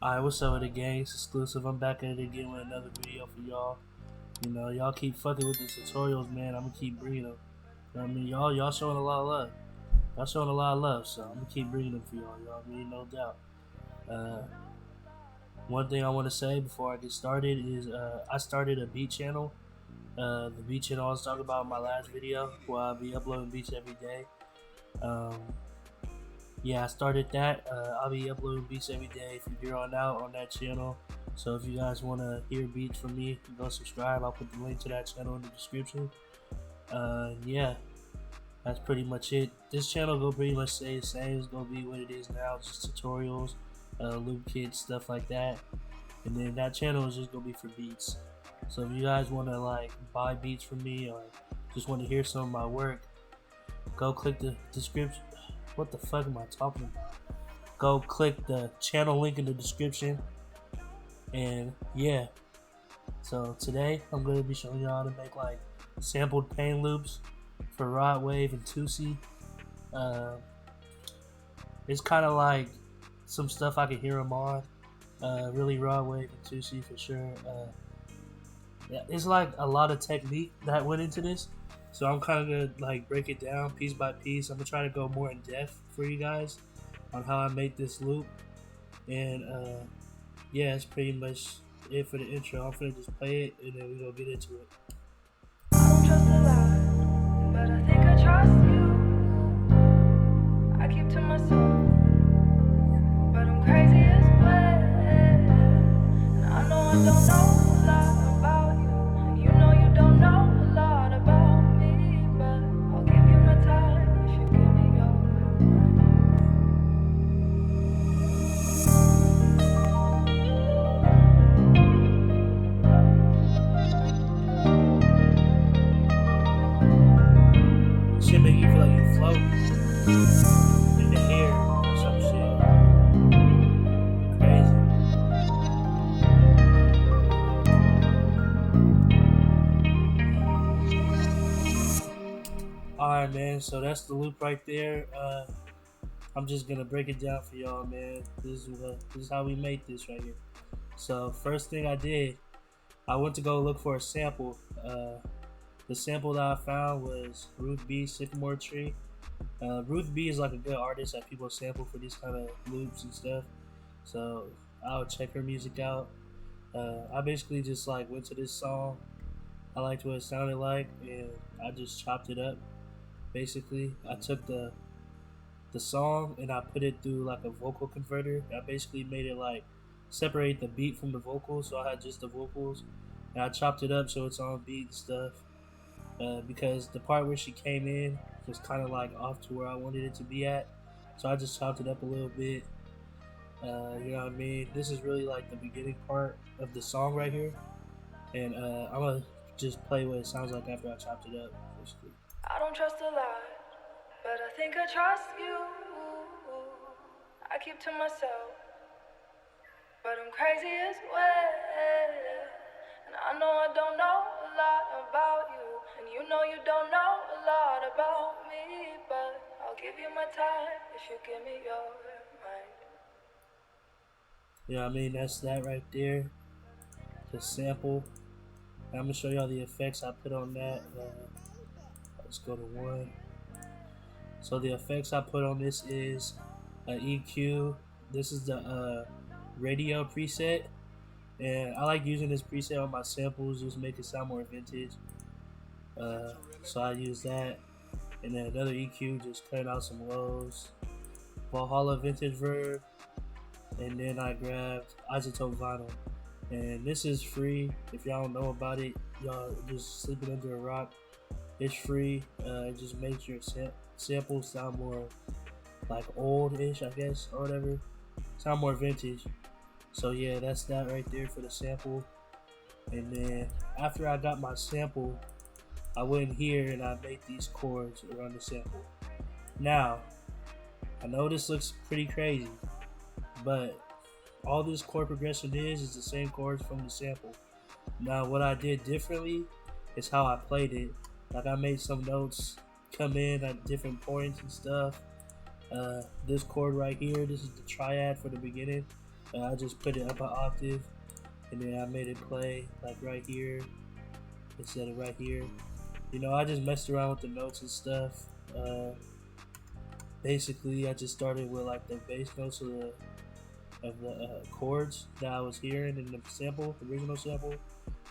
Alright, what's up with the gang? It's Xclusive. I'm back at it again with another video for y'all. You know, y'all keep fucking with the tutorials, man. I'm gonna keep bringing them. You know what I mean? Y'all showing a lot of love. Y'all showing a lot of love, so I'm gonna keep bringing them for y'all. You know what I mean? No doubt. Uh, one thing I want to say before I get started is I started a beat channel. The beat channel I was talking about in my last video, where I'll be uploading beats every day. Um, yeah, I started that. I'll be uploading beats every day from here on out on that channel. So if you guys want to hear beats from me, go subscribe. I'll put the link to that channel in the description. Yeah, that's pretty much it. This channel will pretty much stay the same. It's gonna be what it is now, just tutorials, loop kits, stuff like that. And then that channel is just gonna be for beats. So if you guys want to like buy beats from me or just want to hear some of my work, go click the description. What the fuck am I talking about? Go click the channel link in the description. And yeah, so today I'm going to be showing y'all how to make like sampled pain loops for Rod Wave and Toosii. It's kind of like some stuff I can hear them on. Really Rod Wave and Toosii for sure. Yeah, it's like a lot of technique that went into this. So I'm kind of gonna like break it down piece by piece. I'm gonna try to go more in depth for you guys on how I made this loop. And yeah, that's pretty much it for the intro. I'm gonna just play it and then we gonna get into it. I don't trust a lot, but I think I trust you. I keep to myself, but I'm crazy as well. And I know I don't know a lot about you, and you know you don't know a lot about me. But I'll give you my time if you give me your mind. Shit make you feel like you float in the air or some shit. Crazy. Alright, man, so that's the loop right there. I'm just gonna break it down for y'all, man. This is how we make this right here. So first thing I did, I went to go look for a sample. The sample that I found was Ruth B Sycamore Tree. Ruth B is like a good artist that people sample for these kind of loops and stuff. So I would check her music out. I basically just like went to this song. I liked what it sounded like, and I just chopped it up. Basically, I took the song and I put it through like a vocal converter. I basically made it like separate the beat from the vocals, so I had just the vocals, and I chopped it up so it's on beat and stuff. Because the part where she came in was kind of like off to where I wanted it to be at, so I just chopped it up a little bit. You know what I mean? This is really like the beginning part of the song right here, and I'm gonna just play what it sounds like after I chopped it up. Basically. I don't trust a lot, but I think I trust you. I keep to myself, but I'm crazy as well. And I know I don't know a lot about you, and you know you don't know a lot about me. But I'll give you my time if you give me your mind. You know what I mean? That's that right there. The sample. I'm gonna show y'all the effects I put on that. Let's go to 1. So the effects I put on this is an EQ. This is the radio preset, and I like using this preset on my samples, just make it sound more vintage. So I use that, and then another EQ, just cutting out some lows. Valhalla vintage verb, and then I grabbed isotope vinyl, and this is free. If y'all don't know about it, y'all just sleeping under a rock. It's free. It just makes your samples sound more like old-ish, I guess, or whatever. Sound more vintage. So yeah, that's that right there for the sample. And then after I got my sample, I went in here and I made these chords around the sample. Now, I know this looks pretty crazy, but all this chord progression is the same chords from the sample. Now, what I did differently is how I played it. Like, I made some notes come in at different points and stuff. This chord right here, this is the triad for the beginning. I just put it up an octave, and then I made it play like right here instead of right here. You know, I just messed around with the notes and stuff. Basically, I just started with like the bass notes of the chords that I was hearing in the sample, the original sample.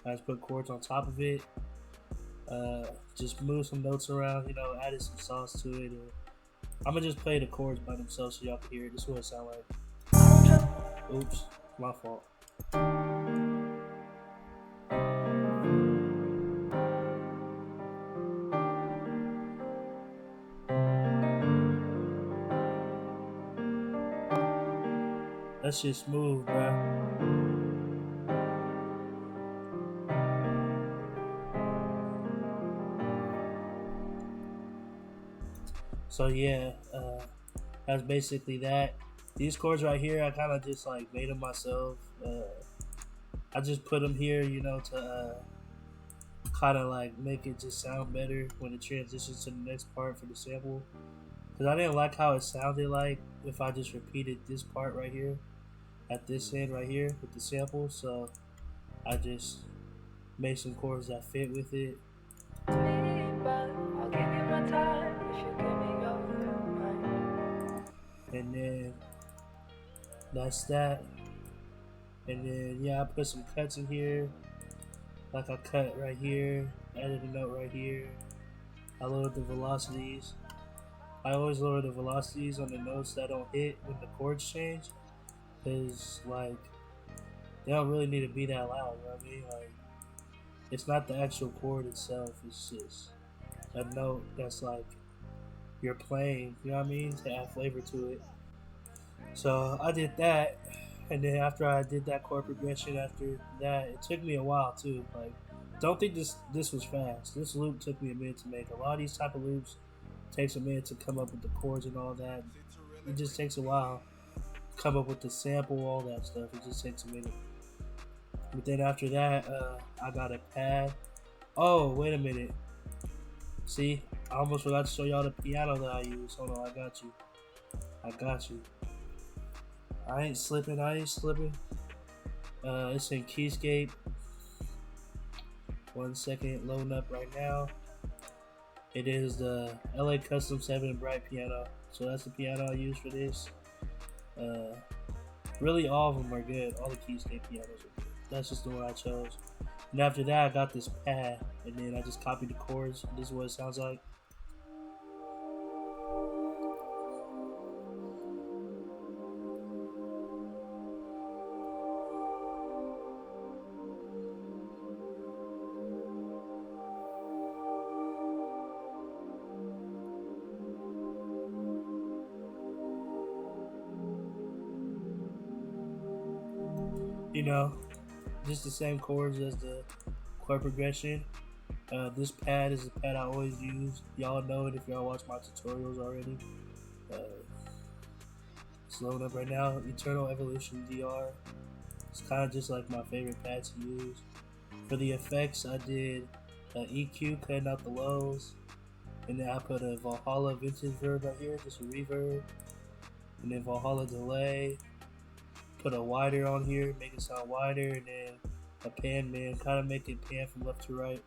I just put chords on top of it. Just moved some notes around, you know, added some sauce to it. And I'm gonna just play the chords by themselves so y'all can hear it. This is what it sound like. Oops, my fault. That's just smooth, bruh. So yeah, that's basically that. These chords right here, I kind of just like made them myself. I just put them here, you know, to kind of like make it just sound better when it transitions to the next part for the sample. Because I didn't like how it sounded like if I just repeated this part right here at this end right here with the sample. So I just made some chords that fit with it. And then that's that. And then yeah, I put some cuts in here. Like I cut right here, added a note right here. I lowered the velocities. I always lower the velocities on the notes that don't hit when the chords change, cause like they don't really need to be that loud. You know what I mean? Like it's not the actual chord itself. It's just a note that's like you're playing. You know what I mean? To add flavor to it. So I did that, and then after I did that chord progression, after that, it took me a while too. Like, don't think this was fast. This loop took me a minute to make. A lot of these type of loops takes a minute to come up with the chords and all that. It just takes a while to come up with the sample, all that stuff. It just takes a minute. But then after that, I got a pad. Oh, wait a minute. See, I almost forgot to show y'all the piano that I use. Hold on, I got you. I got you. I ain't slipping. It's in Keyscape. 1 second, loading up right now. It is the LA Custom 7 Bright piano. So that's the piano I use for this. Really, all of them are good. All the Keyscape pianos are good. That's just the one I chose. And after that, I got this pad, and then I just copied the chords. This is what it sounds like. You know, just the same chords as the chord progression. This pad is the pad I always use. Y'all know it if y'all watch my tutorials already. It's loading up right now. Eternal Evolution DR. It's kind of just like my favorite pad to use. For the effects, I did EQ, cutting out the lows. And then I put a Valhalla vintage verb right here, just a reverb. And then Valhalla delay. Put a wider on here, make it sound wider, and then a pan man, kind of make it pan from left to right.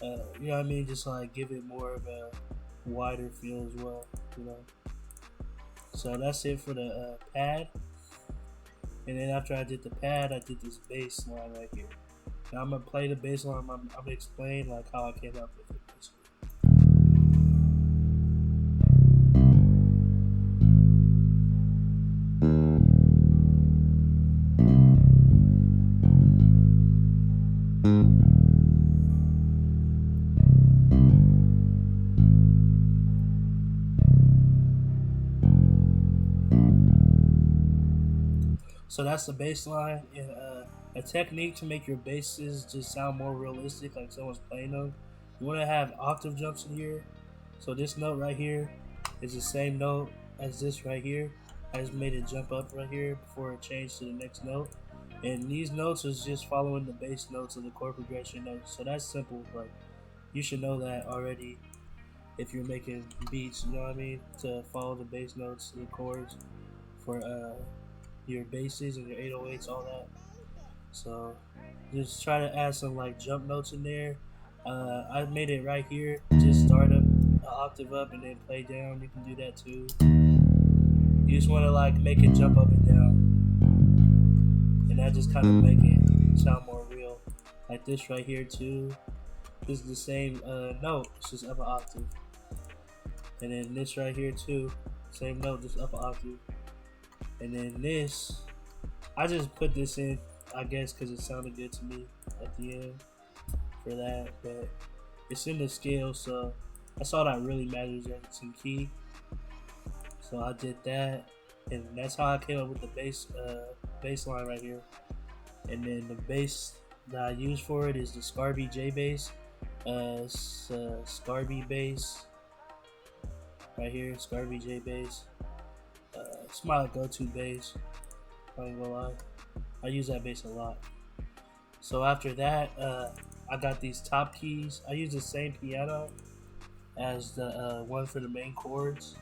You know what I mean? Just like give it more of a wider feel as well, you know. So that's it for the pad. And then after I did the pad, I did this bass line right here. Now I'm gonna play the bass line. I'm gonna explain like how I came up with it. Basically. So that's the bass line. And, a technique to make your basses just sound more realistic, like someone's playing them. You want to have octave jumps in here. So this note right here is the same note as this right here. I just made it jump up right here before it changed to the next note. And these notes is just following the bass notes of the chord progression notes. So that's simple. Like you should know that already if you're making beats. You know what I mean? To follow the bass notes and the chords for your basses and your 808s, all that. So just try to add some like jump notes in there. I made it right here. Just start up an octave up and then play down. You can do that too. You just want to like make it jump up and down, and that just kind of make it sound more real. Like this right here too. This is the same note. It's just up an octave. And then this right here too, same note, just up an octave. And then this, I just put this in, I guess, because it sounded good to me at the end for that. But it's in the scale, so that's all that really matters. That it's in key. So I did that, and that's how I came up with the bass line right here. And then the bass that I use for it is the Scarby J bass, Scarby bass. Right here, Scarby J bass. It's my go-to bass. I ain't gonna lie, I use that bass a lot. So after that, I got these top keys. I use the same piano as the one for the main chords.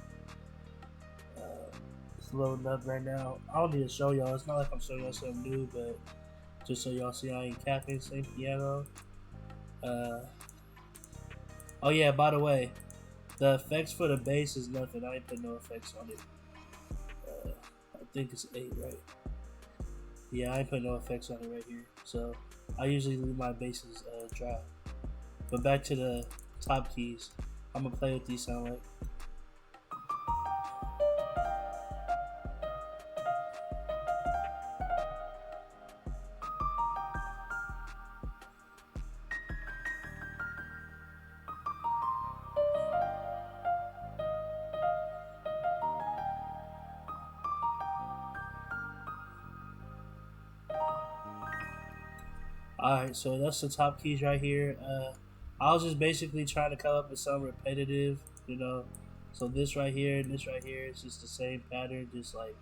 It's loading up right now. I don't need to show y'all. It's not like I'm showing y'all something new, but just so y'all see I ain't capping. Same piano. Oh yeah, by the way, the effects for the bass is nothing. I ain't put no effects on it. I think it's 8, right? Yeah, I ain't put no effects on it right here. So I usually leave my basses dry. But back to the top keys. I'm gonna play what these sound like. Alright, so that's the top keys right here. I was just basically trying to come up with something repetitive, you know. So this right here and this right here is just the same pattern, just like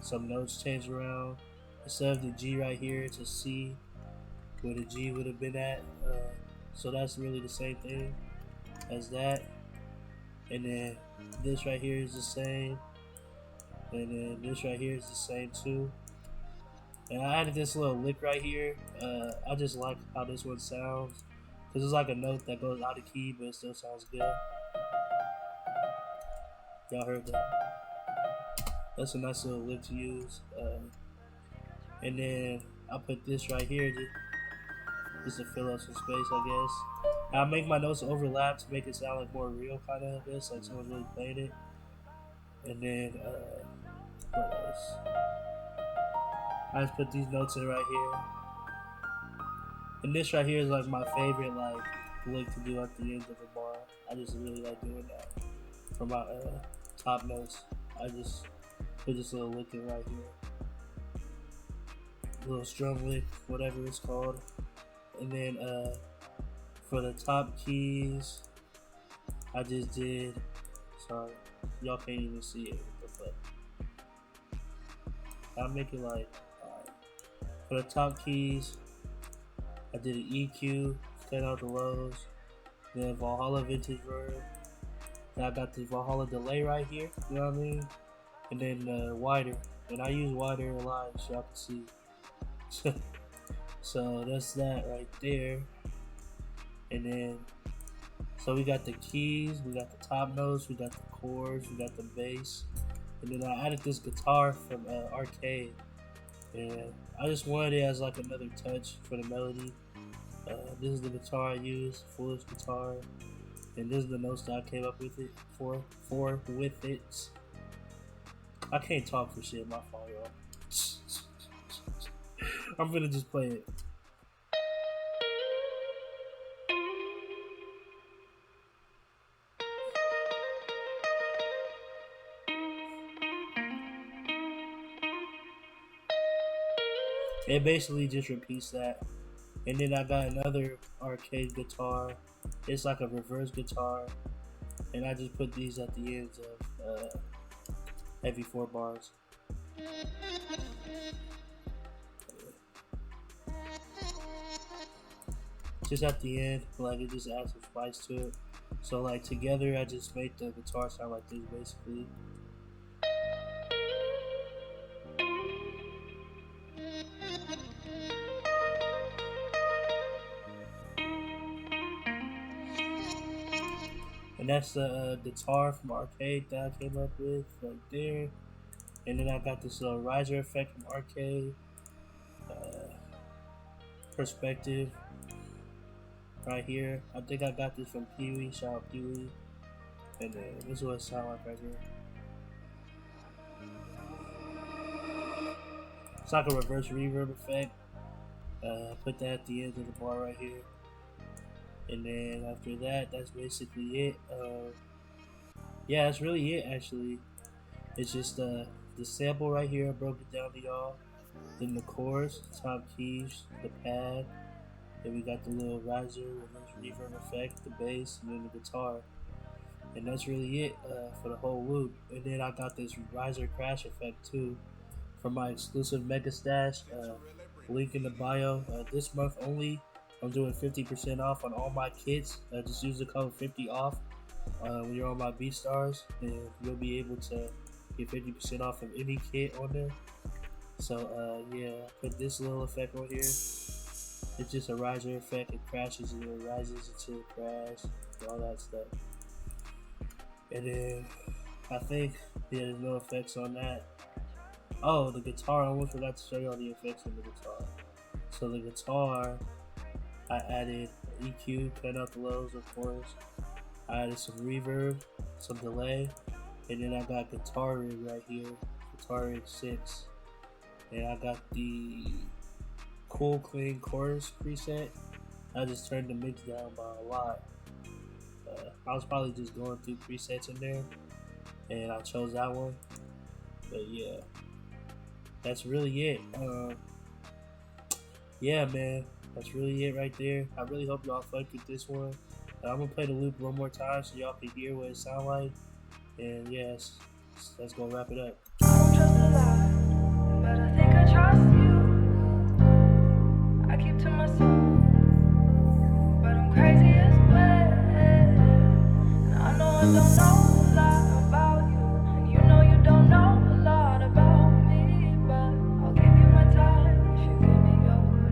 some notes change around. Instead of the G right here, it's a C, where the G would have been at. So that's really the same thing as that. And then this right here is the same. And then this right here is the same too. And I added this little lick right here. I just like how this one sounds, because it's like a note that goes out of key, but it still sounds good. Y'all heard that? That's a nice little lick to use. And then I put this right here just to fill up some space, I guess. And I make my notes overlap to make it sound like more real, kind of, I guess, like someone's really playing it. And then, what else? I just put these notes in right here. And this right here is like my favorite like lick to do at the end of a bar. I just really like doing that for my top notes. I just put this little lick in right here. Little strum lick, whatever it's called. And then for the top keys, I just did, sorry, y'all can't even see it, but I'll make it like, for the top keys, I did an EQ, cut out the lows, then Valhalla Vintage Verb, then I got the Valhalla delay right here, you know what I mean? And then wider, and I use wider a lot so y'all can see. So that's that right there. And then, so we got the keys, we got the top notes, we got the chords, we got the bass, and then I added this guitar from Arcade. And I just wanted it as like another touch for the melody. This is the guitar I use, foolish guitar, and this is the notes that I came up with it for with it. I can't talk for shit, my fault, y'all. I'm gonna just play it. It basically just repeats that. And then I got another arcade guitar. It's like a reverse guitar. And I just put these at the ends of every 4 bars. Just at the end, like it just adds some spice to it. So like together I just made the guitar sound like this basically. And that's the guitar from Arcade that I came up with right there. And then I got this little riser effect from Arcade. Perspective right here. I think I got this from Pee Wee. Shout out Pee Wee. And this is what it sounds like right here. It's like a reverse reverb effect. Put that at the end of the bar right here. And then after that, that's basically it. Yeah, that's really it actually. It's just the sample right here. I broke it down to y'all. Then the chords, top keys, the pad. Then we got the little riser, reverb effect, the bass, and then the guitar. And that's really it for the whole loop. And then I got this riser crash effect too from my exclusive Mega Stash. Link in the bio. This month only, I'm doing 50% off on all my kits. Just use the code 50OFF when you're on my BeatStars, and you'll be able to get 50% off of any kit on there. So yeah, put this little effect on here. It's just a riser effect. It crashes and it rises until it crashes, all that stuff. And then I think there's no effects on that. Oh, the guitar. I almost forgot to show you all the effects on the guitar. So the guitar, I added EQ, cut out the lows, of course. I added some reverb, some delay, and then I got guitar rig right here, guitar rig 6. And I got the cool clean chorus preset. I just turned the mix down by a lot. I was probably just going through presets in there, and I chose that one. But yeah, that's really it. Yeah, man, that's really it right there. I really hope y'all fucked with this one. I'm gonna play the loop one more time so y'all can hear what it sounds like. And yes, let's go wrap it up. I don't trust a lie, but I think I trust you. I keep to myself, but I'm crazy as well. And I know I don't know a lot about you, and you know you don't know a lot about me. But I'll give you my time if you give me your mind.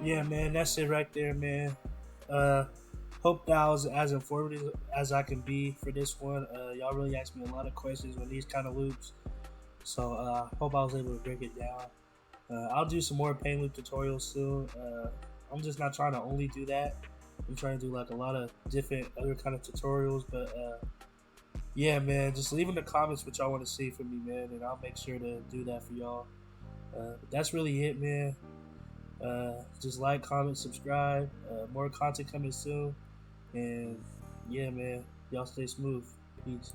Yeah, man, that's it right there, man. Hope that I was as informative as I can be for this one. Y'all really asked me a lot of questions on these kind of loops, so hope I was able to break it down. I'll do some more pain loop tutorials soon. I'm just not trying to only do that. I'm trying to do like a lot of different other kind of tutorials, but yeah, man, just leave in the comments what y'all want to see from me, man, and I'll make sure to do that for y'all. That's really it, man. Just like, comment, subscribe. More content coming soon. And yeah, man, y'all stay smooth. Peace.